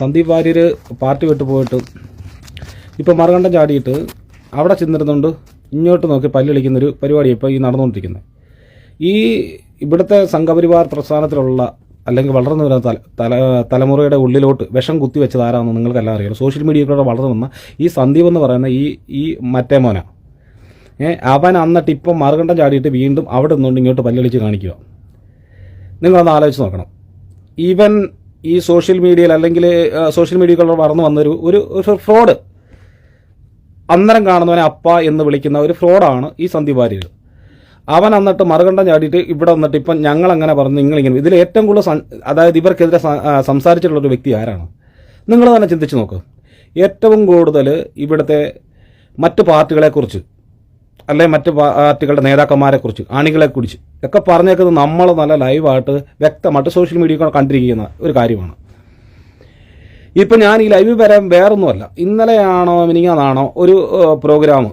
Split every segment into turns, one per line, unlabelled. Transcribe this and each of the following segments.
Sandeep Warrier party വിട്ടു പോയിട്ട് ഇപ്പോൾ മറുകണ്ഠം ചാടിയിട്ട് അവിടെ ചെന്നിരുന്നുകൊണ്ട് ഇങ്ങോട്ട് നോക്കി പല്ലിളിക്കുന്നൊരു പരിപാടി ഇപ്പോൾ ഈ നടന്നുകൊണ്ടിരിക്കുന്നത്. ഈ ഇവിടുത്തെ സംഘപരിവാർ പ്രസ്ഥാനത്തിലുള്ള അല്ലെങ്കിൽ വളർന്നു വരുന്ന തലമുറയുടെ ഉള്ളിലോട്ട് വിഷം കുത്തി വെച്ചത് ആരാണെന്ന് നിങ്ങൾക്കെല്ലാം അറിയാം. സോഷ്യൽ മീഡിയയിലൂടെ വളർന്നു വന്ന ഈ സന്ദീപ് എന്ന് പറയുന്ന ഈ മറ്റേ മോന അവൻ അന്നിട്ട് ഇപ്പം മറുകണ്ഠം ചാടിയിട്ട് വീണ്ടും അവിടെ നിന്നുകൊണ്ട് ഇങ്ങോട്ട് പല്ലിളിച്ച് കാണിക്കുക. നിങ്ങളൊന്ന് ആലോചിച്ച് നോക്കണം. ഈവൻ ഈ സോഷ്യൽ മീഡിയയിൽ അല്ലെങ്കിൽ സോഷ്യൽ മീഡിയകളിൽ വളർന്നു വന്നൊരു ഒരു ഫ്രോഡ്, അന്നേരം കാണുന്നവനെ അപ്പ എന്ന് വിളിക്കുന്ന ഒരു ഫ്രോഡാണ് ഈ സന്ദീപ് വാര്യർ. അവൻ എന്നിട്ട് മറുകണ്ഠം ചാടിയിട്ട് ഇവിടെ വന്നിട്ട് ഇപ്പം ഞങ്ങളങ്ങനെ പറഞ്ഞു നിങ്ങളിങ്ങനെ ഇതിൽ ഏറ്റവും കൂടുതൽ അതായത് ഇവർക്കെതിരെ സംസാരിച്ചിട്ടുള്ളൊരു വ്യക്തി ആരാണ് നിങ്ങൾ തന്നെ ചിന്തിച്ച് നോക്ക്. ഏറ്റവും കൂടുതൽ ഇവിടുത്തെ മറ്റ് പാർട്ടികളെക്കുറിച്ച് അല്ലെ മറ്റ് പാർട്ടികളുടെ നേതാക്കന്മാരെക്കുറിച്ച് അണികളെക്കുറിച്ച് ഒക്കെ പറഞ്ഞേക്കുന്നത് നമ്മൾ നല്ല ലൈവായിട്ട് വ്യക്തമായിട്ട് സോഷ്യൽ മീഡിയ കണ്ടിരിക്കുന്ന ഒരു കാര്യമാണ്. ഇപ്പം ഞാൻ ഈ ലൈവ് വരാൻ വേറൊന്നുമല്ല, ഇന്നലെയാണോ മിനിങ്ങാന്നാണോ ഒരു പ്രോഗ്രാം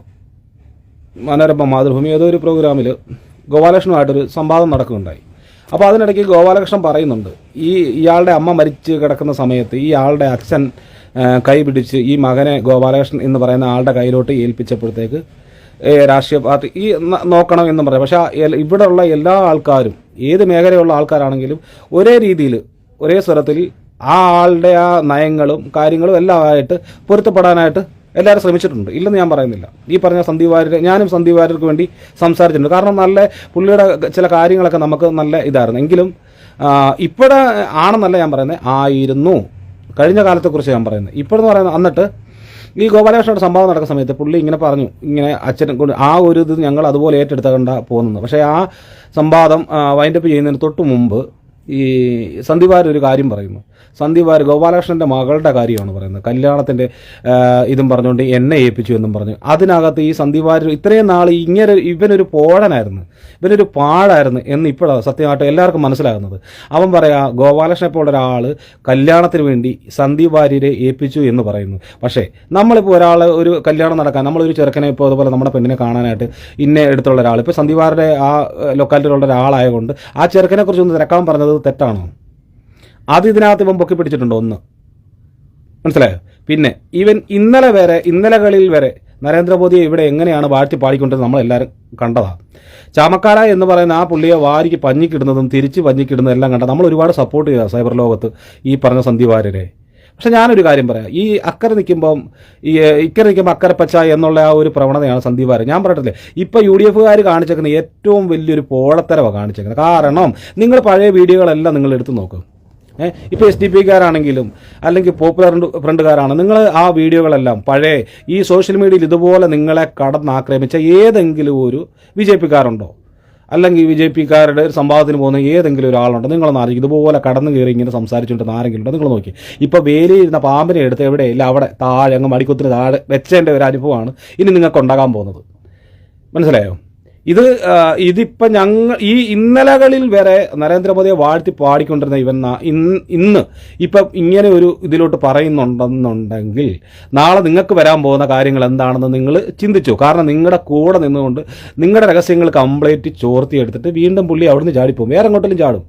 മനോരമ മാതൃഭൂമി ഏതോ ഒരു പ്രോഗ്രാമിൽ ഗോപാലകൃഷ്ണനുമായിട്ടൊരു സംവാദം നടക്കുകയുണ്ടായി. അപ്പോൾ അതിനിടയ്ക്ക് ഗോപാലകൃഷ്ണൻ പറയുന്നുണ്ട്, ഇയാളുടെ അമ്മ മരിച്ച് കിടക്കുന്ന സമയത്ത് ഈ ആളുടെ അച്ഛൻ കൈ പിടിച്ച് ഈ മകനെ ഗോപാലകൃഷ്ണൻ എന്ന് പറയുന്ന ആളുടെ കയ്യിലോട്ട് ഏൽപ്പിച്ചപ്പോഴത്തേക്ക് രാഷ്ട്രീയ പാർട്ടി ഈ നോക്കണം എന്നും പറയാം. പക്ഷേ ഇവിടെയുള്ള എല്ലാ ആൾക്കാരും ഏത് മേഖലയുള്ള ആൾക്കാരാണെങ്കിലും ഒരേ രീതിയിൽ ഒരേ സ്വരത്തിൽ ആ ആളുടെ ആ നയങ്ങളും കാര്യങ്ങളും എല്ലാം ആയിട്ട് പൊരുത്തപ്പെടാനായിട്ട് എല്ലാവരും ശ്രമിച്ചിട്ടുണ്ട്, ഇല്ലെന്ന് ഞാൻ പറയുന്നില്ല. ഈ പറഞ്ഞ സന്ദീപ് വാര്യർ, ഞാനും സന്ദീപ് വാര്യർക്ക് വേണ്ടി സംസാരിച്ചിട്ടുണ്ട്. കാരണം നല്ല പുള്ളിയുടെ ചില കാര്യങ്ങളൊക്കെ നമുക്ക് നല്ല ഇതായിരുന്നു. എങ്കിലും ഇപ്പോഴെ ആണെന്നല്ല ഞാൻ പറയുന്നത്, ആയിരുന്നു കഴിഞ്ഞ കാലത്തെക്കുറിച്ച് ഞാൻ പറയുന്നത്. ഇപ്പോഴെന്ന് പറയുന്നത് എന്നിട്ട് ഈ ഗോപാലകൃഷ്ണയുടെ സംഭവം നടക്കുന്ന സമയത്ത് പുള്ളി ഇങ്ങനെ പറഞ്ഞു, ഇങ്ങനെ അച്ഛനെ കൊണ്ട് ആ ഒരു ഇത് ഞങ്ങൾ അതുപോലെ ഏറ്റെടുത്തുകൊണ്ട് പോകുന്നത്. പക്ഷേ ആ സംവാദം വൈൻഡപ്പ് ചെയ്യുന്നതിന് തൊട്ട് മുമ്പ് ഈ സന്ദീപ് വാര്യർ ഒരു കാര്യം പറയുന്നു. സന്ദീപ് വാര്യർ ഗോപാലകൃഷ്ണൻ്റെ മകളുടെ കാര്യമാണ് പറയുന്നത്, കല്യാണത്തിൻ്റെ ഇതും പറഞ്ഞുകൊണ്ട് എന്നെ ഏൽപ്പിച്ചു എന്നും പറഞ്ഞു. അതിനകത്ത് ഈ സന്ദീപ് വാര്യർ ഇത്രയും നാൾ ഇവനൊരു പോഴനായിരുന്നു, ഇവനൊരു പാഴായിരുന്നു എന്ന് ഇപ്പോഴാണ് സത്യമായിട്ട് എല്ലാവർക്കും മനസ്സിലാകുന്നത്. അവൻ പറയാ ഗോപാലകൃഷ്ണനെ പോലെ ഒരാൾ കല്യാണത്തിന് വേണ്ടി സന്ദീപ് വാര്യരെ ഏൽപ്പിച്ചു എന്ന് പറയുന്നു. പക്ഷേ നമ്മളിപ്പോൾ ഒരു കല്യാണം നടക്കാൻ നമ്മളൊരു ചെറുക്കനെ ഇപ്പോൾ അതുപോലെ നമ്മുടെ പെണ്ണിനെ കാണാനായിട്ട് ഇന്ന എടുത്തുള്ള ഒരാൾ ഇപ്പോൾ സന്ദീപ് വാര്യരുടെ ആ ലൊക്കാലിറ്റിയിലുള്ള ഒരാളായതുകൊണ്ട് ആ ചെറുക്കനെ കുറിച്ച് ഒന്ന് തിരക്കാൻ പറഞ്ഞത് തെറ്റാണോ? അത് ഇതിനകത്ത് ഇവൻ പൊക്കി പിടിച്ചിട്ടുണ്ടോ? ഒന്ന് മനസ്സിലായോ? പിന്നെ ഇവൻ ഇന്നലകളിൽ വരെ നരേന്ദ്രമോദിയെ ഇവിടെ എങ്ങനെയാണ് വാഴ്ത്തി പാടിക്കൊണ്ടിരുന്നത് നമ്മളെല്ലാവരും കണ്ടതാണ്. ചാമക്കാല എന്ന് പറയുന്ന ആ പുള്ളിയെ വാരിക്ക് പഞ്ഞിക്കിടുന്നതും തിരിച്ച് പഞ്ഞിക്കിടുന്നതും എല്ലാം കണ്ട നമ്മൾ ഒരുപാട് സപ്പോർട്ട് ചെയ്ത സൈബർ ലോകത്ത് ഈ പറഞ്ഞ സന്ദീപ് വാര്യരെ. പക്ഷെ ഞാനൊരു കാര്യം പറയാം, ഈ അക്കരെ നിൽക്കുമ്പം ഇക്കരെ നിൽക്കുമ്പോൾ അക്കരെ പച്ച എന്നുള്ള ആ ഒരു പ്രവണതയാണ് സന്ദീപ് വാര്യർ. ഞാൻ പറഞ്ഞിട്ടില്ലേ, ഇപ്പോൾ UDF-കാർ കാണിച്ചേക്കുന്ന ഏറ്റവും വലിയൊരു പോഴത്തരവാണ് കാണിച്ചേക്കുന്നത്. കാരണം നിങ്ങൾ പഴയ വീഡിയോകളെല്ലാം നിങ്ങൾ എടുത്ത് നോക്കും. ഇപ്പോൾ SDP-കാരാണെങ്കിലും അല്ലെങ്കിൽ പോപ്പുലർ ഫ്രണ്ടുകാരാണ്, നിങ്ങൾ ആ വീഡിയോകളെല്ലാം പഴയ ഈ സോഷ്യൽ മീഡിയയിൽ ഇതുപോലെ നിങ്ങളെ കടന്നാക്രമിച്ച ഏതെങ്കിലും ഒരു BJP-കാരുണ്ടോ അല്ലെങ്കിൽ BJP-കാരുടെ ഒരു സംവാദത്തിന് പോകുന്ന ഏതെങ്കിലും ഒരാളുണ്ടോ? നിങ്ങളൊന്ന് അറിയിക്കും. ഇതുപോലെ കടന്നു കയറി ഇങ്ങനെ സംസാരിച്ചുകൊണ്ടിരുന്ന ആരെങ്കിലും ഉണ്ടോ? നിങ്ങൾ നോക്കി. ഇപ്പോൾ വേലിയിരുന്ന പാമ്പിനെ എടുത്ത് എവിടെയില്ല അവിടെ താഴെ അങ്ങ് മടിക്കുത്തിന് താഴെ വെച്ചതിൻ്റെ ഒരു അനുഭവമാണ് ഇനി നിങ്ങൾക്ക് ഉണ്ടാകാൻ പോകുന്നത്. മനസ്സിലായോ? ഇതിപ്പോൾ ഈ ഇന്നലകളിൽ വരെ നരേന്ദ്രമോദിയെ വാഴ്ത്തി പാടിക്കൊണ്ടിരുന്ന ഇന്ന് ഇപ്പം ഇങ്ങനെ ഒരു ഇതിലോട്ട് പറയുന്നുണ്ടെന്നുണ്ടെങ്കിൽ നാളെ നിങ്ങൾക്ക് വരാൻ പോകുന്ന കാര്യങ്ങൾ എന്താണെന്ന് നിങ്ങൾ ചിന്തിച്ചു. കാരണം നിങ്ങളുടെ കൂടെ നിന്നുകൊണ്ട് നിങ്ങളുടെ രഹസ്യങ്ങൾ കംപ്ലീറ്റ് ചോർത്തിയെടുത്തിട്ട് വീണ്ടും പുള്ളി അവിടുന്ന് ചാടിപ്പോകും, വേറെ എങ്ങോട്ടെങ്കിലും ചാടും.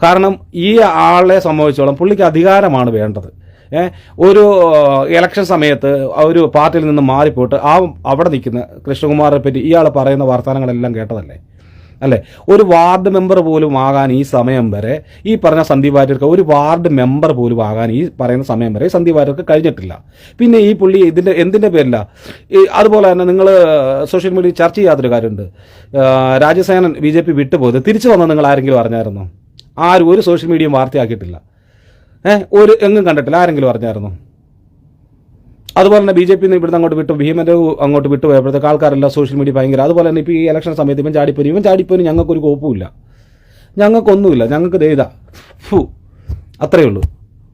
കാരണം ഈ ആളെ സംബന്ധിച്ചോളം പുള്ളിക്ക് അധികാരമാണ് വേണ്ടത്. ഒരു ഇലക്ഷൻ സമയത്ത് ഒരു പാർട്ടിയിൽ നിന്ന് മാറിപ്പോയിട്ട് അവിടെ നിൽക്കുന്ന കൃഷ്ണകുമാറിനെ പറ്റി ഇയാൾ പറയുന്ന വർത്തമാനങ്ങളെല്ലാം കേട്ടതല്ലേ അല്ലേ? ഒരു വാർഡ് മെമ്പർ പോലും ആകാൻ ഈ സമയം വരെ ഈ പറഞ്ഞ സന്ദീപ് വാര്യർക്ക് ഒരു വാർഡ് മെമ്പർ പോലും ആകാൻ ഈ പറയുന്ന സമയം വരെ സന്ദീപ് വാര്യർക്ക് കഴിഞ്ഞിട്ടില്ല. പിന്നെ ഈ പുള്ളി എന്തിൻ്റെ പേരില്ല? അതുപോലെ തന്നെ നിങ്ങൾ സോഷ്യൽ മീഡിയയിൽ ചർച്ച ചെയ്യാത്തൊരു കാര്യമുണ്ട്. രാജസേനൻ BJP വിട്ടുപോയത് തിരിച്ചു വന്നത് നിങ്ങൾ ആരെങ്കിലും അറിഞ്ഞായിരുന്നോ? ആരും ഒരു സോഷ്യൽ മീഡിയയും വാർത്തയാക്കിയിട്ടില്ല, എങ്ങും കണ്ടിട്ടില്ല. ആരെങ്കിലും അറിഞ്ഞായിരുന്നു? അതുപോലെ തന്നെ BJP ഇവിടുന്ന് അങ്ങോട്ട് വിട്ടു, ഭീമൻ്റെ അങ്ങോട്ട് വിട്ടുപോയപ്പോഴത്തേക്ക് ആൾക്കാരെല്ലാം സോഷ്യൽ മീഡിയ ഭയങ്കര. അതുപോലെ തന്നെ ഇപ്പോൾ ഈ ഇലക്ഷൻ സമയത്ത് ഇവൻ ചാടിപ്പോയി ഞങ്ങൾക്കൊരു കോപ്പുമില്ല, ഞങ്ങൾക്കൊന്നുമില്ല, ഞങ്ങൾക്ക് ദേതാ അത്രയേ ഉള്ളൂ.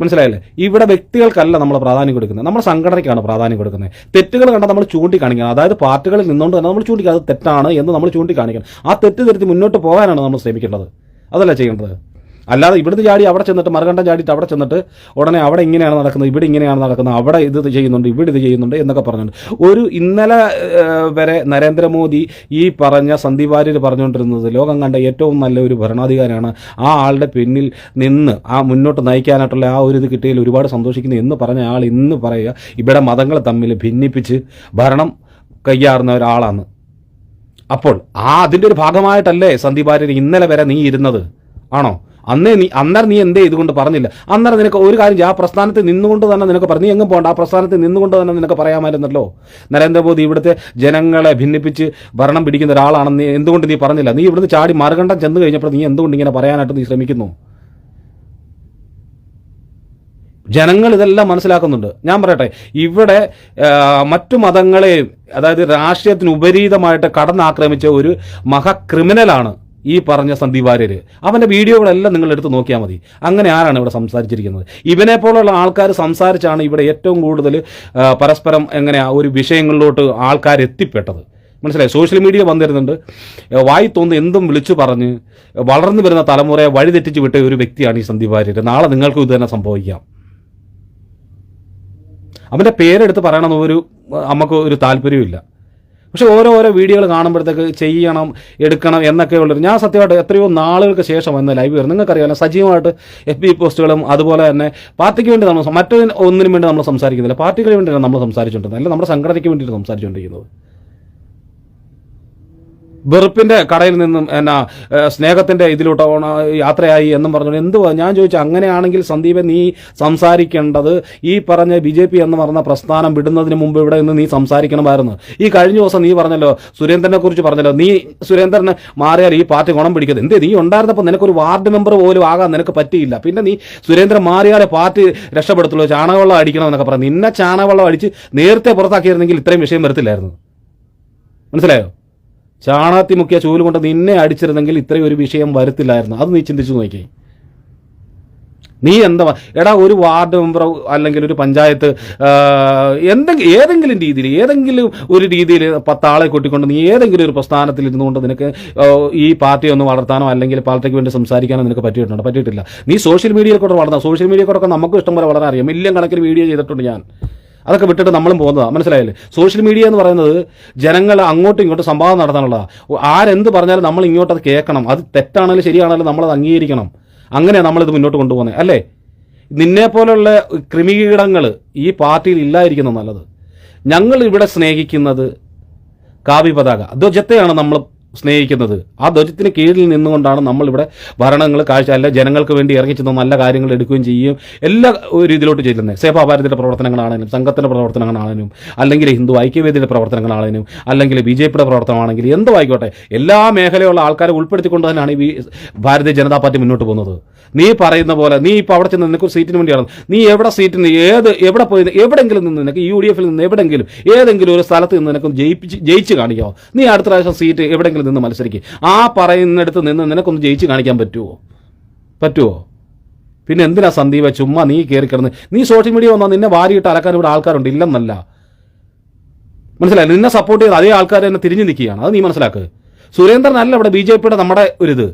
മനസ്സിലായല്ലേ? ഇവിടെ വ്യക്തികൾക്കല്ല നമ്മൾ പ്രാധാന്യം കൊടുക്കുന്നത്, നമ്മുടെ സംഘടനയ്ക്കാണ് പ്രാധാന്യം കൊടുക്കുന്നത്. തെറ്റുകൾ കണ്ടാൽ നമ്മൾ ചൂണ്ടിക്കാണിക്കണം. അതായത് പാർട്ടികളിൽ നിന്നുകൊണ്ട് തന്നെ നമ്മൾ ചൂണ്ടിക്കുക, അത് തെറ്റാണ് എന്ന് നമ്മൾ ചൂണ്ടിക്കാണിക്കണം. ആ തെറ്റ് തിരുത്തി മുന്നോട്ട് പോകാനാണ് നമ്മൾ ശ്രമിക്കേണ്ടത്, അതല്ല ചെയ്യേണ്ടത്. അല്ലാതെ ഇവിടുന്ന് ചാടി അവിടെ ചെന്നിട്ട് മറുകണ്ഠം ചാടിയിട്ട് അവിടെ ചെന്നിട്ട് ഉടനെ അവിടെ ഇങ്ങനെയാണ് നടക്കുന്നത്, ഇവിടെ ഇങ്ങനെയാണ് നടക്കുന്നത്, അവിടെ ഇത് ചെയ്യുന്നുണ്ട്, ഇവിടെ ഇത് ചെയ്യുന്നുണ്ട് എന്നൊക്കെ പറഞ്ഞുകൊണ്ട് ഇന്നലെ വരെ നരേന്ദ്രമോദി ഈ പറഞ്ഞ സന്ദീപ് വാര്യർ പറഞ്ഞുകൊണ്ടിരുന്നത് ലോകം കണ്ട ഏറ്റവും നല്ല ഒരു ഭരണാധികാരിയാണ്, ആ ആളുടെ പിന്നിൽ നിന്ന് ആ മുന്നോട്ട് നയിക്കാനായിട്ടുള്ള ആ ഒരു ഇത് കിട്ടിയതിൽ ഒരുപാട് സന്തോഷിക്കുന്നു എന്ന് പറഞ്ഞ ആൾ ഇന്ന് പറയുക ഇവിടെ മതങ്ങൾ തമ്മിൽ ഭിന്നിപ്പിച്ച് ഭരണം കയ്യാറുന്ന ഒരാളാണ്. അപ്പോൾ അതിൻ്റെ ഒരു ഭാഗമായിട്ടല്ലേ സന്ദീപ് വാര്യർ ഇന്നലെ വരെ നീ ഇരുന്നത്? ആണോ? അന്നേരം നീ എന്തേ ഇതുകൊണ്ട് പറഞ്ഞില്ല? അന്നേരം നിനക്ക് ഒരു കാര്യം, ആ പ്രസ്ഥാനത്തിൽ നിന്നുകൊണ്ട് തന്നെ നിനക്ക് പറഞ്ഞു, നീ എങ്ങും പോകണ്ട, ആ പ്രസ്ഥാനത്തിൽ നിന്നുകൊണ്ട് തന്നെ നിനക്ക് പറയാമായിരുന്നല്ലോ. നരേന്ദ്രമോദി ഇവിടുത്തെ ജനങ്ങളെ ഭിന്നിപ്പിച്ച് ഭരണം പിടിക്കുന്ന ഒരാളാണെന്ന് എന്തുകൊണ്ട് നീ പറഞ്ഞില്ല? നീ ഇവിടുന്ന് ചാടി മറുകണ്ഠം ചെന്ന് കഴിഞ്ഞപ്പോൾ നീ എന്തുകൊണ്ട് ഇങ്ങനെ പറയാനായിട്ട് നീ ശ്രമിക്കുന്നു? ജനങ്ങൾ ഇതെല്ലാം മനസ്സിലാക്കുന്നുണ്ട്. ഞാൻ പറയട്ടെ, ഇവിടെ മറ്റു മതങ്ങളെയും അതായത് രാഷ്ട്രീയത്തിന് ഉപരീതമായിട്ട് കടന്നാക്രമിച്ച ഒരു മഹാക്രിമിനലാണ് ഈ പറഞ്ഞ സന്ദീപ് വാര്യർ. അവൻ്റെ വീഡിയോകളെല്ലാം നിങ്ങൾ എടുത്ത് നോക്കിയാൽ മതി. അങ്ങനെ ആരാണ് ഇവിടെ സംസാരിച്ചിരിക്കുന്നത്? ഇവനെ പോലുള്ള ആൾക്കാർ സംസാരിച്ചാണ് ഇവിടെ ഏറ്റവും കൂടുതൽ പരസ്പരം ഒരു വിഷയങ്ങളിലോട്ട് ആൾക്കാർ എത്തിപ്പെട്ടത്. മനസ്സിലായി? സോഷ്യൽ മീഡിയ വന്നിരുന്നുണ്ട്, വായി തോന്നുന്ന എന്തും വിളിച്ചു പറഞ്ഞ് വളർന്നു വരുന്ന തലമുറയെ വഴിതെറ്റിച്ച് വിട്ട ഒരു വ്യക്തിയാണ് ഈ സന്ദീപ് വാര്യർ. നാളെ നിങ്ങൾക്കും ഇത് തന്നെ സംഭവിക്കാം. അവൻ്റെ പേരെടുത്ത് പറയണമെന്ന് നമുക്ക് ഒരു താല്പര്യമില്ല. പക്ഷെ ഓരോ വീഡിയോകൾ കാണുമ്പോഴത്തേക്ക് ചെയ്യണം, എടുക്കണം എന്നൊക്കെ ഉള്ളൊരു, ഞാൻ സത്യമായിട്ട് എത്രയോ നാളുകൾക്ക് ശേഷം വന്ന ലൈവ് വരും. നിങ്ങൾക്കറിയാമല്ലോ, സജീവമായിട്ട് FB പോസ്റ്റുകളും അതുപോലെ തന്നെ പാർട്ടിക്ക് വേണ്ടി നമ്മൾ ഒന്നിനും വേണ്ടി നമ്മൾ സംസാരിക്കുന്നില്ല, പാർട്ടിക്ക് വേണ്ടിയാണ് നമ്മൾ സംസാരിച്ചുകൊണ്ടിരുന്നത്, അല്ലെങ്കിൽ നമ്മുടെ സംഘടനയ്ക്ക് വേണ്ടിയിട്ട് സംസാരിച്ചുകൊണ്ടിരിക്കുന്നത്. വെറുപ്പിൻ്റെ കടയിൽ നിന്നും സ്നേഹത്തിൻ്റെ ഇതിലോട്ട് യാത്രയായി എന്നും പറഞ്ഞു. എന്തുവാ ഞാൻ ചോദിച്ചു, അങ്ങനെയാണെങ്കിൽ സന്ദീപ് നീ സംസാരിക്കേണ്ടത് ഈ പറഞ്ഞ BJP എന്ന് പറഞ്ഞ പ്രസ്ഥാനം വിടുന്നതിന് മുമ്പ് ഇവിടെ നിന്ന് നീ സംസാരിക്കണമായിരുന്നു. ഈ കഴിഞ്ഞ ദിവസം നീ പറഞ്ഞല്ലോ, സുരേന്ദ്രനെ കുറിച്ച് പറഞ്ഞല്ലോ, നീ സുരേന്ദ്രനെ മാറിയാൽ ഈ പാർട്ടി ഗുണം പിടിക്കുന്നത്. എന്തേ, നീ ഉണ്ടായിരുന്നപ്പോൾ നിനക്കൊരു വാർഡ് മെമ്പർ പോലും ആകാൻ നിനക്ക് പറ്റിയില്ല. പിന്നെ നീ സുരേന്ദ്രൻ മാറിയാലേ പാർട്ടി രക്ഷപ്പെടുത്തുള്ളൂ, ചാണകവെള്ളം അടിക്കണം എന്നൊക്കെ പറഞ്ഞു. നിന്നെ ചാണകവെള്ളം അടിച്ച് നേരത്തെ പുറത്താക്കിയിരുന്നെങ്കിൽ ഇത്രയും വിഷയം വരത്തില്ലായിരുന്നു. മനസ്സിലായോ? ചാണകത്തി മുക്കിയ ചൂല് കൊണ്ട് നിന്നെ അടിച്ചിരുന്നെങ്കിൽ ഇത്രയും ഒരു വിഷയം വരത്തില്ലായിരുന്നു. അത് നീ ചിന്തിച്ചു നോക്കി. നീ എന്താ ഒരു വാർഡ് മെമ്പറോ അല്ലെങ്കിൽ ഒരു പഞ്ചായത്ത് ഏതെങ്കിലും രീതിയിൽ 10 ആളെ കൂട്ടിക്കൊണ്ട് നീ ഏതെങ്കിലും ഒരു പ്രസ്ഥാനത്തിൽ ഇരുന്നുകൊണ്ട് നിനക്ക് ഈ പാർട്ടിയെ ഒന്ന് വളർത്താനോ അല്ലെങ്കിൽ പാർട്ടിക്ക് വേണ്ടി സംസാരിക്കാനോ നിനക്ക് പറ്റിയിട്ടില്ല. നീ സോഷ്യൽ മീഡിയയിൽ കൂടെ വളർത്താം. സോഷ്യൽ മീഡിയയിൽ കൂടെ നമുക്ക് ഇഷ്ടം പോലെ വളരാൻ അറിയാം. മില്യൺ കണക്കിന് വീഡിയോ ചെയ്തിട്ടുണ്ട് ഞാൻ. അതൊക്കെ വിട്ടിട്ട് നമ്മളും പോകുന്നതാണ്. മനസ്സിലായില്ലേ? സോഷ്യൽ മീഡിയ എന്ന് പറയുന്നത് ജനങ്ങൾ അങ്ങോട്ടും ഇങ്ങോട്ടും സംവാദം നടത്താനുള്ളതാണ്. ആരെന്ത് പറഞ്ഞാലും നമ്മൾ ഇങ്ങോട്ടത് കേൾക്കണം. അത് തെറ്റാണെങ്കിലും ശരിയാണെങ്കിലും നമ്മളത് അംഗീകരിക്കണം. അങ്ങനെയാണ് നമ്മളിത് മുന്നോട്ട് കൊണ്ടുപോകുന്നത്, അല്ലേ? നിന്നെപ്പോലുള്ള കൃമികീടങ്ങൾ ഈ പാർട്ടിയിൽ ഇല്ലായിരിക്കുന്നത് നല്ലത്. ഞങ്ങൾ ഇവിടെ സ്നേഹിക്കുന്നത് കാവി പതാക ധ്വജത്തെയാണ് നമ്മൾ സ്നേഹിക്കുന്നത്. ആ ധ്വജത്തിന് കീഴിൽ നിന്നുകൊണ്ടാണ് നമ്മളിവിടെ ഭരണങ്ങൾ അല്ല ജനങ്ങൾക്ക് വേണ്ടി ഇറങ്ങിച്ചെന്ന് നല്ല കാര്യങ്ങൾ എടുക്കുകയും ചെയ്യുകയും എല്ലാ ഒരു ഇതിലോട്ട് ചെയ്യുന്നത്. സേവാഭാരതിയുടെ പ്രവർത്തനങ്ങളാണെങ്കിലും സംഘത്തിൻ്റെ പ്രവർത്തനങ്ങളാണെങ്കിലും അല്ലെങ്കിൽ ഹിന്ദു ഐക്യവേദിയുടെ പ്രവർത്തനങ്ങളാണെങ്കിലും അല്ലെങ്കിൽ BJPയുടെ പ്രവർത്തനമാണെങ്കിലും എന്തോ ആയിക്കോട്ടെ, എല്ലാ മേഖലയുള്ള ആൾക്കാരെ ഉൾപ്പെടുത്തിക്കൊണ്ട് തന്നെയാണ് ഈ ഭാരതീയ ജനതാ പാർട്ടി മുന്നോട്ട് പോകുന്നത്. നീ പറയുന്ന പോലെ നീ ഇപ്പോൾ അവിടെ ചെന്ന് നിനക്കൊരു സീറ്റിന് വേണ്ടിയാണ്, നീ എവിടെ സീറ്റിന് എവിടെ പോയി എവിടെയെങ്കിലും നിന്ന് നിനക്ക് UDF നിന്ന് ഏതെങ്കിലും ഒരു സ്ഥലത്ത് നിന്ന് നിനക്കൊന്ന് ജയിച്ച് കാണിക്കാമോ? നീ അടുത്ത പ്രാവശ്യം സീറ്റ് എവിടെയെങ്കിലും നിന്ന് മത്സരിക്കുക. ആ പറയുന്നിടത്ത് നിന്ന് നിനക്കൊന്ന് ജയിച്ച് കാണിക്കാൻ പറ്റുമോ? പിന്നെ എന്തിനാ സന്ദീപ ചുമ്മാ നീ കയറി കിടന്ന്? നീ സോഷ്യൽ മീഡിയ വന്നാൽ നിന്നെ വാരിയിട്ട് അലക്കാൻ ഇവിടെ ആൾക്കാരുണ്ട്, ഇല്ലെന്നല്ല. മനസ്സിലായി? നിന്നെ സപ്പോർട്ട് ചെയ്ത് അതേ ആൾക്കാർ തന്നെ തിരിഞ്ഞു നിൽക്കുകയാണ്. അത് നീ മനസ്സിലാക്കുക. സുരേന്ദ്രനല്ല ഇവിടെ BJPയുടെ നമ്മുടെ ഒരിത്.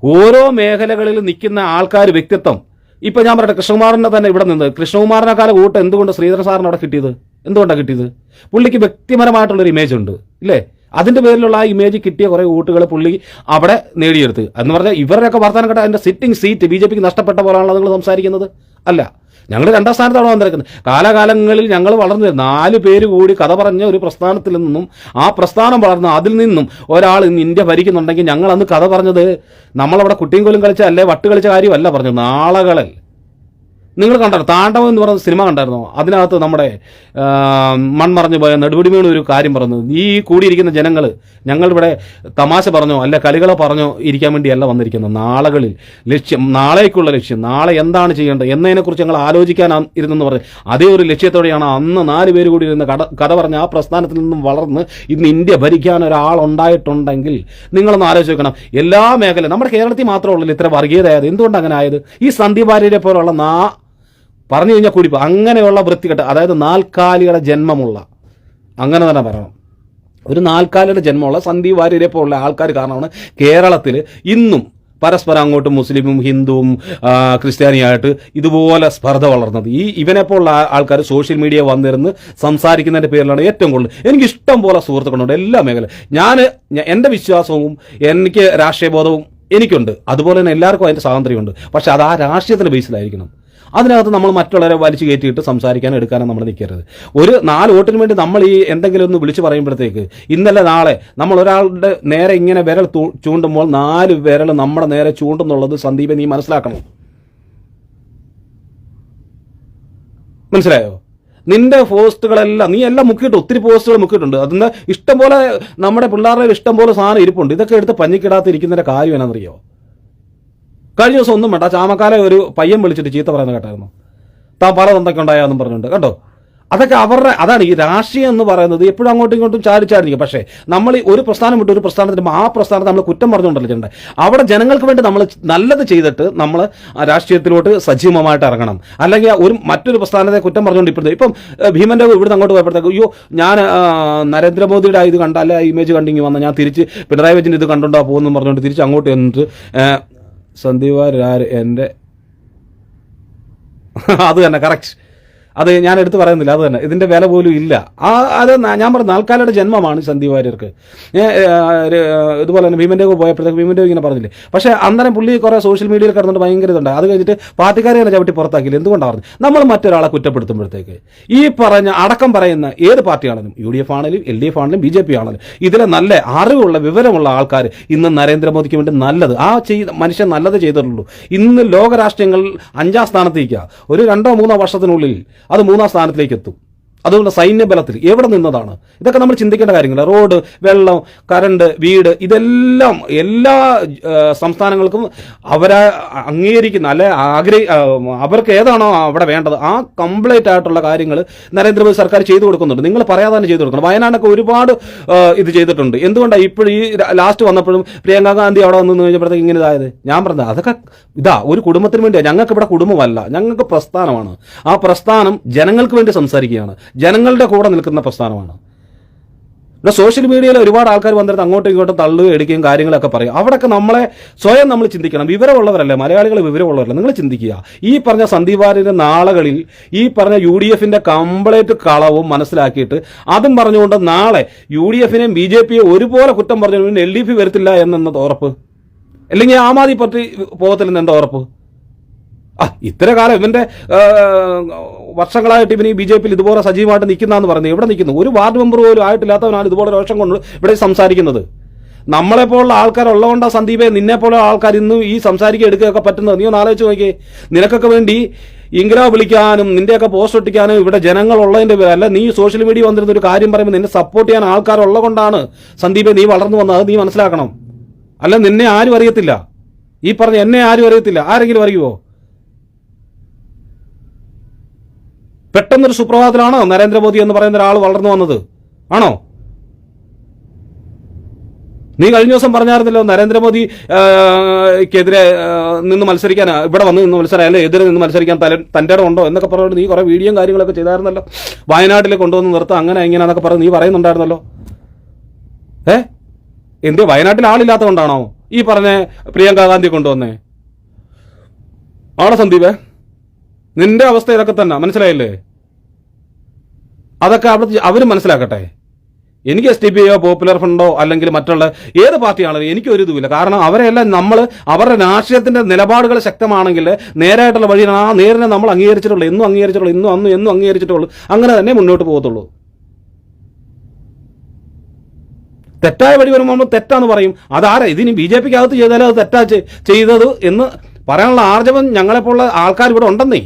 ഓരോ മേഖലകളിൽ നിൽക്കുന്ന ആൾക്കാർ വ്യക്തിത്വം. ഇപ്പം ഞാൻ പറയട്ടെ, കൃഷ്ണകുമാറിനെ തന്നെ ഇവിടെ നിന്ന് കൃഷ്ണകുമാറിനെക്കാലം കൂട്ട് എന്തുകൊണ്ട് ശ്രീധരൻ സാറിന് അവിടെ കിട്ടിയത്? എന്തുകൊണ്ടാണ് കിട്ടിയത്? പുള്ളിക്ക് വ്യക്തിപരമായിട്ടുള്ളൊരു ഇമേജ് ഉണ്ട്, ഇല്ലേ? അതിൻ്റെ പേരിലുള്ള ആ ഇമേജ് കിട്ടിയ കുറേ വോട്ടുകൾ പുള്ളി അവിടെ നേടിയെടുത്ത്. എന്ന് പറഞ്ഞാൽ ഇവരുടെയൊക്കെ വർത്തമാനം കേട്ട അതിൻ്റെ സിറ്റിംഗ് സീറ്റ് BJPക്ക് നഷ്ടപ്പെട്ട പോലെയാണല്ലോ നിങ്ങൾ സംസാരിക്കുന്നത്. അല്ല, ഞങ്ങൾ 2ാം സ്ഥാനത്താണ് വന്നിരിക്കുന്നത്. കാലകാലങ്ങളിൽ ഞങ്ങൾ വളർന്നു 4 പേര് കൂടി കഥ പറഞ്ഞ ഒരു പ്രസ്ഥാനത്തിൽ നിന്നും ആ പ്രസ്ഥാനം വളർന്ന് അതിൽ നിന്നും ഒരാൾ ഇന്ന് ഇന്ത്യ ഭരിക്കുന്നുണ്ടെങ്കിൽ ഞങ്ങൾ അന്ന് കഥ പറഞ്ഞത് നമ്മളവിടെ കുട്ടിയും കോലും കളിച്ച അല്ലെ വട്ട് കളിച്ച കാര്യമല്ല പറഞ്ഞു. നാളകളിൽ നിങ്ങൾ കണ്ടായിരുന്നു താണ്ഡവം എന്ന് പറയുന്ന സിനിമ കണ്ടായിരുന്നോ? അതിനകത്ത് നമ്മുടെ മൺമറഞ്ഞു പോയ നെടുപടിമേണ ഒരു കാര്യം പറഞ്ഞു, ഈ കൂടിയിരിക്കുന്ന ജനങ്ങൾ ഞങ്ങളിവിടെ തമാശ പറഞ്ഞോ അല്ല കളികളോ പറഞ്ഞോ ഇരിക്കാൻ വേണ്ടിയല്ല വന്നിരിക്കുന്നത്. നാളകളിൽ ലക്ഷ്യം, നാളേക്കുള്ള ലക്ഷ്യം, നാളെ എന്താണ് ചെയ്യേണ്ടത് എന്നതിനെക്കുറിച്ച് ഞങ്ങൾ ആലോചിക്കാൻ ഇരുന്നെന്ന് പറഞ്ഞ് അതേ ഒരു ലക്ഷ്യത്തോടെയാണ് അന്ന് 4 പേര് കൂടി ഇരുന്ന് കഥ പറഞ്ഞ ആ പ്രസ്ഥാനത്തിൽ നിന്നും വളർന്ന് ഇന്ന് ഇന്ത്യ ഭരിക്കാൻ ഒരാളുണ്ടായിട്ടുണ്ടെങ്കിൽ നിങ്ങളൊന്ന് ആലോചിച്ച് വെക്കണം. എല്ലാ മേഖലയും നമ്മുടെ കേരളത്തിൽ മാത്രമേ ഇത്ര വർഗീയതയായത്. എന്തുകൊണ്ട് അങ്ങനെ ആയത്? ഈ സന്ദീപ് വാര്യരെ പോലുള്ള പറഞ്ഞു കഴിഞ്ഞാൽ കൂടി അങ്ങനെയുള്ള വൃത്തികെട്ട, അതായത് 4 കാലിയുടെ ജന്മമുള്ള, അങ്ങനെ തന്നെ പറയണം, ഒരു 4 കാലിയുടെ ജന്മമുള്ള സന്ദീപ് വാര്യരെ പോലുള്ള ആൾക്കാർ കാരണമാണ് കേരളത്തിൽ ഇന്നും പരസ്പരം അങ്ങോട്ടും മുസ്ലിമും ഹിന്ദുവും ക്രിസ്ത്യാനിയായിട്ട് ഇതുപോലെ സ്പർദ്ധ വളർന്നത്. ഇവനെപ്പോലുള്ള ആൾക്കാർ സോഷ്യൽ മീഡിയ വന്നിരുന്ന് സംസാരിക്കുന്നതിൻ്റെ പേരിലാണ് ഏറ്റവും കൂടുതൽ. എനിക്ക് ഇഷ്ടം പോലെ സുഹൃത്തുക്കളുണ്ട് എല്ലാ മേഖല. എൻ്റെ വിശ്വാസവും എനിക്ക് രാഷ്ട്രീയ ബോധവും എനിക്കുണ്ട്, അതുപോലെ തന്നെ എല്ലാവർക്കും അതിൻ്റെ സ്വാതന്ത്ര്യമുണ്ട്. പക്ഷെ അത് ആ രാഷ്ട്രീയത്തിൻ്റെ ബേസിലായിരിക്കണം. അതിനകത്ത് നമ്മൾ മറ്റുള്ളവരെ വലിച്ചു കയറ്റിയിട്ട് സംസാരിക്കാനും എടുക്കാനും നമ്മൾ നിൽക്കരുത്. ഒരു 4 വോട്ടിന് വേണ്ടി നമ്മൾ ഈ എന്തെങ്കിലും ഒന്ന് വിളിച്ചു പറയുമ്പോഴത്തേക്ക് ഇന്നലെ നാളെ നമ്മൾ ഒരാളുടെ നേരെ ഇങ്ങനെ വിരൽ ചൂണ്ടുമ്പോൾ 4 വിരൽ നമ്മുടെ നേരെ ചൂണ്ടുന്നുള്ളത് സന്ദീപെ നീ മനസ്സിലാക്കണം. മനസ്സിലായോ? നിന്റെ പോസ്റ്റുകളെല്ലാം നീ എല്ലാം മുക്കിയിട്ട് ഒത്തിരി പോസ്റ്റുകൾ മുക്കിയിട്ടുണ്ട്. അതിന് ഇഷ്ടംപോലെ നമ്മുടെ പിള്ളേരുടെ ഇഷ്ടംപോലെ സാധനം ഇരിപ്പുണ്ട്. ഇതൊക്കെ എടുത്ത് പഞ്ഞിക്കിടാത്തിരിക്കുന്നതിൻ്റെ കാര്യം എന്നാണെന്നറിയോ? കഴിഞ്ഞ ദിവസം ഒന്നും വേണ്ട, ചാമക്കാലെ ഒരു പയ്യൻ വിളിച്ചിട്ട് ചീത്ത പറയുന്നത് കേട്ടായിരുന്നു. താൻ പല തൊണ്ടൊക്കെ ഉണ്ടായാന്നും പറഞ്ഞിട്ടുണ്ട് കേട്ടോ. അതൊക്കെ അതാണ് ഈ രാഷ്ട്രീയം എന്ന് പറയുന്നത്. എപ്പോഴും അങ്ങോട്ടും ഇങ്ങോട്ടും ചാടിച്ചാടിക്കും. പക്ഷേ നമ്മൾ ഒരു പ്രസ്ഥാനം വിട്ട് ഒരു പ്രസ്ഥാനത്തിന് ആ പ്രസ്ഥാനത്ത് നമ്മൾ കുറ്റം പറഞ്ഞുകൊണ്ടല്ലോ ചെയ്യേണ്ടത്. അവിടെ ജനങ്ങൾക്ക് വേണ്ടി നമ്മൾ നല്ലത് ചെയ്തിട്ട് നമ്മൾ രാഷ്ട്രീയത്തിലോട്ട് സജീവമായിട്ട് ഇറങ്ങണം. അല്ലെങ്കിൽ മറ്റൊരു പ്രസ്ഥാനത്തെ കുറ്റം പറഞ്ഞുകൊണ്ട് ഇപ്പം ഭീമൻ്റെ ഇവിടുന്ന് അങ്ങോട്ട് പോയപ്പോഴത്തേക്ക് അയ്യോ ഞാൻ നരേന്ദ്രമോദിയുടെ ഇത് കണ്ട അല്ലെ ഇമേജ് കണ്ടിങ്ങി വന്ന ഞാൻ തിരിച്ച് പിണറായി വിജയൻ ഇത് കണ്ടുകൊണ്ടാ പോകുന്നു പറഞ്ഞുകൊണ്ട് തിരിച്ച് അങ്ങോട്ട് എന്നിട്ട് സന്ദീപ് വാര്യർ എൻ്റെ അത് തന്നെ കറക്റ്റ്. അത് ഞാൻ എടുത്ത് പറയുന്നില്ല, അത് തന്നെ ഇതിൻ്റെ വില പോലും ഇല്ല. അത് ഞാൻ പറഞ്ഞ ആൾക്കാരുടെ ജന്മമാണ് സന്ദീപ് വാര്യർക്ക്. ഇതുപോലെ തന്നെ ഭീമൻ്റെ പോയപ്പോഴത്തേക്ക് ഭീമൻ്റെ ഇങ്ങനെ പറഞ്ഞില്ലേ. പക്ഷേ അന്നേരം പുള്ളി കുറേ സോഷ്യൽ മീഡിയയിൽ കിടന്നിട്ട് ഭയങ്കര ഇതുണ്ട്. അത് കഴിഞ്ഞിട്ട് പാർട്ടിക്കാരെ തന്നെ ചവിട്ടി പുറത്താക്കിയില്ല. എന്തുകൊണ്ടാണ് പറഞ്ഞത്? നമ്മൾ മറ്റൊരാളെ കുറ്റപ്പെടുത്തുമ്പോഴത്തേക്ക് ഈ പറഞ്ഞ അടക്കം പറയുന്ന ഏത് പാർട്ടിയാണെങ്കിലും UDF ആണെങ്കിലും LDF ആണെങ്കിലും BJP ആണെങ്കിലും ഇതിലെ നല്ല അറിവുള്ള വിവരമുള്ള ആൾക്കാർ ഇന്ന് നരേന്ദ്രമോദിക്ക് വേണ്ടി നല്ലത് മനുഷ്യൻ നല്ലത് ചെയ്തിട്ടുള്ളൂ. ഇന്ന് ലോകരാഷ്ട്രങ്ങൾ 5ാം സ്ഥാനത്തേക്ക് ഒരു 2-3 വർഷത്തിനുള്ളിൽ അത് 3ാം സ്ഥാനത്തിലേക്ക് എത്തും. അതുകൊണ്ട് സൈന്യബലത്തിൽ എവിടെ നിന്നതാണ്? ഇതൊക്കെ നമ്മൾ ചിന്തിക്കേണ്ട കാര്യങ്ങൾ. റോഡ്, വെള്ളം, കറണ്ട്, വീട്, ഇതെല്ലാം എല്ലാ സംസ്ഥാനങ്ങൾക്കും അവരെ അംഗീകരിക്കുന്ന അല്ലെ അവർക്ക് ഏതാണോ അവിടെ വേണ്ടത് ആ കംപ്ലീറ്റ് ആയിട്ടുള്ള കാര്യങ്ങൾ നരേന്ദ്രമോദി സർക്കാർ ചെയ്തു കൊടുക്കുന്നുണ്ട്. നിങ്ങൾ പറയാതെ തന്നെ ചെയ്തു കൊടുക്കണം. വയനാടൊക്കെ ഒരുപാട് ഇത് ചെയ്തിട്ടുണ്ട്. എന്തുകൊണ്ടാണ് ഇപ്പോഴും ഈ ലാസ്റ്റ് വന്നപ്പോഴും പ്രിയങ്ക ഗാന്ധി അവിടെ വന്നു കഴിഞ്ഞപ്പോഴത്തേക്ക് ഇങ്ങനെ ഇതായത്? ഞാൻ പറഞ്ഞത് അതൊക്കെ ഒരു കുടുംബത്തിന് വേണ്ടിയാണ്. ഞങ്ങൾക്ക് ഇവിടെ കുടുംബമല്ല, ഞങ്ങൾക്ക് പ്രസ്ഥാനമാണ്. ആ പ്രസ്ഥാനം ജനങ്ങൾക്ക് വേണ്ടി സംസാരിക്കുകയാണ്, ജനങ്ങളുടെ കൂടെ നിൽക്കുന്ന പ്രസ്ഥാനമാണ്. ഇവിടെ സോഷ്യൽ മീഡിയയിൽ ഒരുപാട് ആൾക്കാർ വന്നിട്ട് അങ്ങോട്ടും ഇങ്ങോട്ടും തള്ളുകയും എടുക്കുകയും കാര്യങ്ങളൊക്കെ പറയും. അവിടെയൊക്കെ സ്വയം നമ്മൾ ചിന്തിക്കണം. വിവരമുള്ളവരല്ലേ, മലയാളികൾ വിവരമുള്ളവരല്ല. നിങ്ങൾ ചിന്തിക്കുക. ഈ പറഞ്ഞ സന്ദീപ് വാര്യരുടെ നാളുകളിൽ ഈ പറഞ്ഞ UDFന്റെ കംപ്ലീറ്റ് കളവും മനസ്സിലാക്കിയിട്ട് അതും പറഞ്ഞുകൊണ്ട് നാളെ UDFനെയും BJPയെ ഒരുപോലെ കുറ്റം പറഞ്ഞു LDF വരത്തില്ല എന്നത് ഉറപ്പ്, അല്ലെങ്കിൽ ആം ആദ്മി പാർട്ടി പോകത്തില്ലെന്ന് എന്താ ഉറപ്പ്? ഇത്ര കാലം ഇവന്റെ വർഷങ്ങളായിട്ട് ഇവന് BJPയിൽ ഇതുപോലെ സജീവമായിട്ട് നിൽക്കുന്നതെന്ന് പറയുന്നത് എവിടെ നിൽക്കുന്നു? ഒരു വാർഡ് മെമ്പർ പോലും ആയിട്ടില്ലാത്തവനാണ് ഇതുപോലെ രോഷം കൊണ്ട് ഇവിടെ സംസാരിക്കുന്നത്. നമ്മളെപ്പോലുള്ള ആൾക്കാരുള്ളതുകൊണ്ടാണ് സന്ദീപെ നിന്നെപ്പോലെ ആൾക്കാർ ഇന്നും ഈ സംസാരിക്കുക എടുക്കുകയൊക്കെ പറ്റുന്നത്. നീ ഒന്ന് ആലോചിച്ച് നോക്കിയേ. നിനക്കൊക്കെ വേണ്ടി ഇംഗ്രാവ് വിളിക്കാനും നിന്റെയൊക്കെ പോസ്റ്റ് ഒട്ടിക്കാനും ഇവിടെ ജനങ്ങളുള്ളതിൻ്റെ അല്ല, നീ സോഷ്യൽ മീഡിയ വന്നിരുന്ന ഒരു കാര്യം പറയുമ്പോൾ നിന്നെ സപ്പോർട്ട് ചെയ്യാൻ ആൾക്കാരുള്ളതുകൊണ്ടാണ് സന്ദീപെ നീ വളർന്നു വന്നത്. അത് നീ മനസ്സിലാക്കണം. അല്ല നിന്നെ ആരും അറിയത്തില്ല. ഈ പറഞ്ഞ എന്നെ ആരും അറിയത്തില്ല. ആരെങ്കിലും അറിയുമോ? പെട്ടെന്നൊരു സുപ്രഭാതത്തിലാണോ നരേന്ദ്രമോദി എന്ന് പറയുന്ന ഒരാൾ വളർന്നു വന്നത്? ആണോ? നീ കഴിഞ്ഞ ദിവസം പറഞ്ഞായിരുന്നല്ലോ നരേന്ദ്രമോദിക്കെതിരെ നിന്ന് മത്സരിക്കാൻ, ഇവിടെ വന്ന് നിന്ന് മത്സരം അല്ലെ എതിരെ നിന്ന് മത്സരിക്കാൻ തൻ്റെ ഇടം ഉണ്ടോ എന്നൊക്കെ പറഞ്ഞിട്ട് നീ കുറെ വീഡിയോയും കാര്യങ്ങളൊക്കെ ചെയ്തായിരുന്നല്ലോ. വയനാട്ടിൽ കൊണ്ടുവന്ന് നിർത്താം അങ്ങനെ ഇങ്ങനെയാന്നൊക്കെ പറഞ്ഞ് നീ പറയുന്നുണ്ടായിരുന്നല്ലോ. എന്ത് വയനാട്ടിൽ ആളില്ലാത്തതുകൊണ്ടാണോ ഈ പറഞ്ഞ പ്രിയങ്ക ഗാന്ധി കൊണ്ടുവന്നേ? ആണോ സന്ദീപേ? നിന്റെ അവസ്ഥ ഇതൊക്കെ തന്നെ, മനസ്സിലായില്ലേ? അതൊക്കെ അവർ മനസ്സിലാക്കട്ടെ. എനിക്ക് SDPയോ പോപ്പുലർ ഫ്രണ്ടോ അല്ലെങ്കിൽ മറ്റുള്ള ഏത് പാർട്ടിയാണെങ്കിലും എനിക്കൊരു ഇതുമില്ല. കാരണം അവരെല്ലാം അവരുടെ രാഷ്ട്രീയത്തിന്റെ നിലപാടുകൾ ശക്തമാണെങ്കിൽ നേരായിട്ടുള്ള വഴിയാണ്. ആ നേരിനെ നമ്മൾ അംഗീകരിച്ചിട്ടുള്ളൂ, എന്നും അംഗീകരിച്ചിട്ടുള്ളൂ, എന്നും അംഗീകരിച്ചിട്ടുള്ളൂ. അങ്ങനെ തന്നെ മുന്നോട്ട് പോകത്തുള്ളൂ. തെറ്റായ വഴി വരുമ്പോൾ നമ്മൾ തെറ്റാന്ന് പറയും. അതാരാ ഇതിനി BJPക്ക് അകത്ത് ചെയ്താലും അത് തെറ്റാ ചെയ്തത് എന്ന് പറയാനുള്ള ആർജവം ഞങ്ങളെപ്പോലുള്ള ആൾക്കാർ ഇവിടെ ഉണ്ടെന്നേ.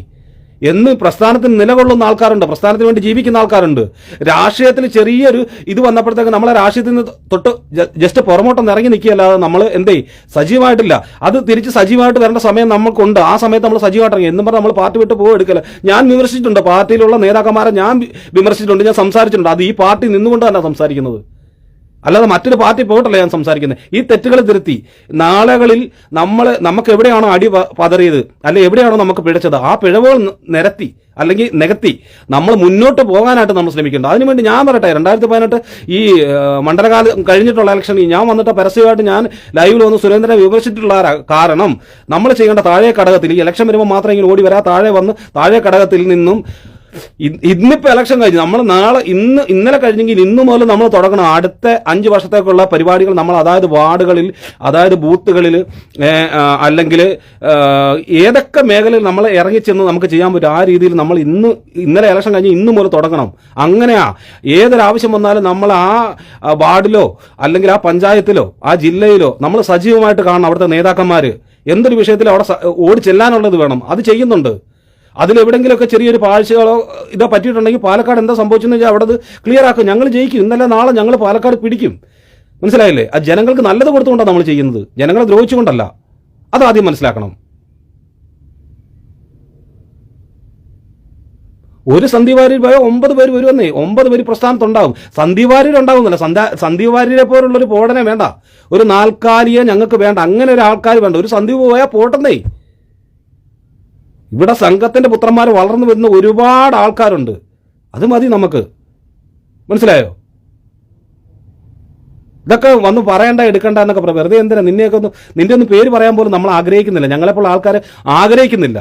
എന്ന് പ്രസ്ഥാനത്തിന് നിലകൊള്ളുന്ന ആൾക്കാരുണ്ട്, പ്രസ്ഥാനത്തിന് വേണ്ടി ജീവിക്കുന്ന ആൾക്കാരുണ്ട്. രാഷ്ട്രീയത്തിൽ ചെറിയൊരു ഇത് വന്നപ്പോഴത്തേക്ക് നമ്മളെ രാഷ്ട്രീയത്തിൽ നിന്ന് തൊട്ട് ജസ്റ്റ് പുറമോട്ടൊന്ന് ഇറങ്ങി നിൽക്കുകയല്ലാതെ നമ്മൾ സജീവമായിട്ടില്ല. അത് തിരിച്ച് സജീവമായിട്ട് വരേണ്ട സമയം നമുക്കുണ്ട്. ആ സമയത്ത് നമ്മൾ സജീവമായിട്ട് ഇറങ്ങി എന്നും പറഞ്ഞാൽ നമ്മൾ പാർട്ടി വിട്ട് എടുക്കല. ഞാൻ വിമർശിച്ചിട്ടുണ്ട്, പാർട്ടിയിലുള്ള നേതാക്കന്മാരെ ഞാൻ വിമർശിച്ചിട്ടുണ്ട്, ഞാൻ സംസാരിച്ചിട്ടുണ്ട്. അത് ഈ പാർട്ടി നിന്നുകൊണ്ട് തന്നെ സംസാരിക്കുന്നത്. അല്ലാതെ മറ്റൊരു പാർട്ടി പോയിട്ടല്ല ഞാൻ സംസാരിക്കുന്നത്. ഈ തെറ്റുകൾ തിരുത്തി നാളുകളിൽ നമുക്ക് എവിടെയാണോ അടി പതറിയത്, അല്ലെ എവിടെയാണോ നമുക്ക് പിഴച്ചത്, ആ പിഴവുകൾ നിരത്തി അല്ലെങ്കിൽ നികത്തി നമ്മൾ മുന്നോട്ട് പോകാനായിട്ട് നമ്മൾ ശ്രമിക്കേണ്ടത്. അതിനുവേണ്ടി ഞാൻ പറയട്ടെ, 2018 ഈ മണ്ഡലകാലം കഴിഞ്ഞിട്ടുള്ള ഇലക്ഷനിൽ ഞാൻ വന്നിട്ട് പരസ്യമായിട്ട് ഞാൻ ലൈവിൽ വന്ന് സുരേന്ദ്രനെ വിമർശിച്ചിട്ടുള്ള കാരണം നമ്മൾ ചെയ്യേണ്ട താഴെ ഘടകത്തിൽ, ഈ ഇലക്ഷൻ വരുമ്പോൾ മാത്രം ഇങ്ങനെ ഓടി വരാ, താഴെ വന്ന് താഴെ ഘടകത്തിൽ നിന്നും ഇന്നിപ്പോ ഇലക്ഷൻ കഴിഞ്ഞു, നമ്മൾ ഇന്നലെ കഴിഞ്ഞെങ്കിൽ ഇന്നു മുതൽ നമ്മൾ തുടങ്ങണം അടുത്ത 5 വർഷത്തേക്കുള്ള പരിപാടികൾ. നമ്മൾ അതായത് വാർഡുകളിൽ, അതായത് ബൂത്തുകളിൽ, അല്ലെങ്കിൽ ഏതൊക്കെ മേഖലയിൽ നമ്മൾ ഇറങ്ങിച്ചെന്ന് നമുക്ക് ചെയ്യാൻ പറ്റും, ആ രീതിയിൽ നമ്മൾ ഇന്നലെ ഇലക്ഷൻ കഴിഞ്ഞ് ഇന്നു മുതൽ തുടങ്ങണം. അങ്ങനെയാ ഏതൊരാവശ്യം വന്നാലും നമ്മൾ ആ വാർഡിലോ അല്ലെങ്കിൽ ആ പഞ്ചായത്തിലോ ആ ജില്ലയിലോ നമ്മൾ സജീവമായിട്ട് കാണണം. അവിടുത്തെ നേതാക്കന്മാർ എന്തൊരു വിഷയത്തിൽ അവിടെ ഓടി ചെല്ലാനുള്ളത് വേണം, അത് ചെയ്യുന്നുണ്ട്. അതിലെവിടെങ്കിലുമൊക്കെ ചെറിയൊരു പാഴ്ചകളോ ഇതോ പറ്റിയിട്ടുണ്ടെങ്കിൽ പാലക്കാട് എന്താ സംഭവിച്ചെന്ന് വെച്ചാൽ അവിടെ ക്ലിയർ ആക്കും. ഞങ്ങൾ ജയിക്കും, ഇന്നലെ നാളെ ഞങ്ങൾ പാലക്കാട് പിടിക്കും. മനസ്സിലായില്ലേ? അത് ജനങ്ങൾക്ക് നല്ലത് കൊടുത്തുകൊണ്ടാണ് നമ്മൾ ചെയ്യുന്നത്, ജനങ്ങളെ ദ്രോഹിച്ചുകൊണ്ടല്ല. അതാദ്യം മനസ്സിലാക്കണം. ഒരു സന്ദീപ് വാര്യർ പോയ 9 പേര് വരുമെന്നേ, 9 പേര് പ്രസ്ഥാനത്തുണ്ടാവും. സന്ദീപ് വാര്യർ ഉണ്ടാവുന്നില്ല. സന്ദീപ് വാര്യരെ പോലുള്ളൊരു പോടനെ വേണ്ട, ഒരു നാൽക്കാലിയെ ഞങ്ങൾക്ക് വേണ്ട, അങ്ങനെ ഒരു ആൾക്കാർ വേണ്ട. ഒരു സന്ദീപ് പോയാൽ പോട്ടെന്നേ. ഇവിടെ സംഘത്തിന്റെ പുത്രന്മാർ വളർന്നു വരുന്ന ഒരുപാട് ആൾക്കാരുണ്ട്, അത് മതി നമുക്ക്. മനസ്സിലായോ? ഇതൊക്കെ വന്ന് പറയണ്ട എടുക്കണ്ട എന്നൊക്കെ പറയാം. വെറുതെ എന്തിനാ നിന്റെ ഒന്നും പേര് പറയാൻ പോലും നമ്മൾ ആഗ്രഹിക്കുന്നില്ല, ഞങ്ങളെപ്പോൾ ആൾക്കാർ ആഗ്രഹിക്കുന്നില്ല.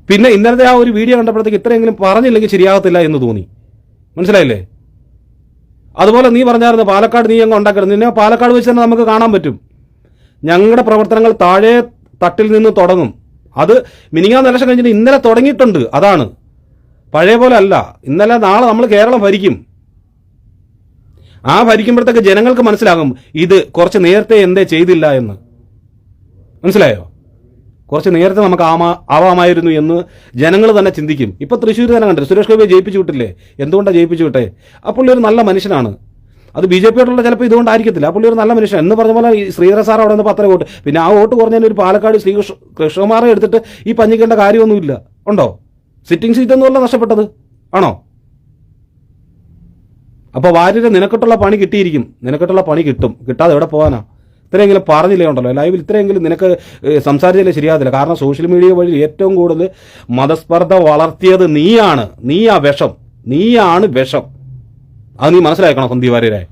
പിന്നെ ഇന്നലത്തെ ആ ഒരു വീഡിയോ കണ്ടപ്പോഴത്തേക്ക് ഇത്രയെങ്കിലും പറഞ്ഞില്ലെങ്കിൽ ശരിയാകത്തില്ല എന്ന് തോന്നി. മനസ്സിലായില്ലേ? അതുപോലെ നീ പറഞ്ഞായിരുന്നു പാലക്കാട് നീ അങ്ങ് ഉണ്ടാക്കരുത്, നിന്നെ പാലക്കാട് വെച്ച് തന്നെ നമുക്ക് കാണാൻ പറ്റും. ഞങ്ങളുടെ പ്രവർത്തനങ്ങൾ താഴെ തട്ടിൽ നിന്ന് തുടങ്ങും. അത് മിനിങ്ങാന്ന് ഇലക്ഷൻ കഴിഞ്ഞിട്ട് ഇന്നലെ തുടങ്ങിയിട്ടുണ്ട്. അതാണ്, പഴയ പോലെ അല്ല. ഇന്നലെ നാളെ നമ്മൾ കേരളം ഭരിക്കും. ആ ഭരിക്കുമ്പോഴത്തേക്ക് ജനങ്ങൾക്ക് മനസ്സിലാകും ഇത് കുറച്ച് നേരത്തെ എന്തേ ചെയ്തില്ല എന്ന്. മനസ്സിലായോ? കുറച്ച് നേരത്തെ നമുക്ക് ആവാമായിരുന്നു എന്ന് ജനങ്ങൾ തന്നെ ചിന്തിക്കും. ഇപ്പൊ തൃശ്ശൂർ തന്നെ കണ്ടു, സുരേഷ് ഗോപിയെ ജയിപ്പിച്ചു വിട്ടില്ലേ? എന്തുകൊണ്ടാണ് ജയിപ്പിച്ചു വിട്ടേ? ആ പുള്ളി ഒരു നല്ല മനുഷ്യനാണ്. അത് BJP യോടുള്ള ചിലപ്പോൾ ഇതുകൊണ്ടായിരിക്കത്തില്ല. ആ പുള്ളി ഒരു നല്ല മനുഷ്യൻ എന്ന് പറഞ്ഞ പോലെ ശ്രീധര സാർ അവിടെ നിന്ന് 10 വോട്ട്, പിന്നെ ആ വോട്ട് കുറഞ്ഞതിന് ഒരു പാലക്കാട് കൃഷ്ണകുമാറെ എടുത്തിട്ട് ഈ പഞ്ഞിക്കേണ്ട കാര്യമൊന്നുമില്ല. ഉണ്ടോ? സിറ്റിംഗ് സീറ്റ് ഒന്നുമല്ല നഷ്ടപ്പെട്ടത്, ആണോ? അപ്പോൾ വാര്യരെ നിനക്കിട്ടുള്ള പണി കിട്ടിയിരിക്കും, നിനക്കിട്ടുള്ള പണി കിട്ടും. കിട്ടാതെ എവിടെ പോകാനാ? ഇത്രയെങ്കിലും പറഞ്ഞില്ലേ ഉണ്ടല്ലോ ലൈവിൽ, ഇത്രയെങ്കിലും നിനക്ക് സംസാരിച്ചില്ലേ ശരിയാകത്തില്ല. കാരണം സോഷ്യൽ മീഡിയ വഴി ഏറ്റവും കൂടുതൽ മതസ്പർദ്ധ വളർത്തിയത് നീയാണ്. നീയാണ് വിഷം. അത് നീ മനസ്സിലാക്കണം സന്ദീപ് വാര്യരെ.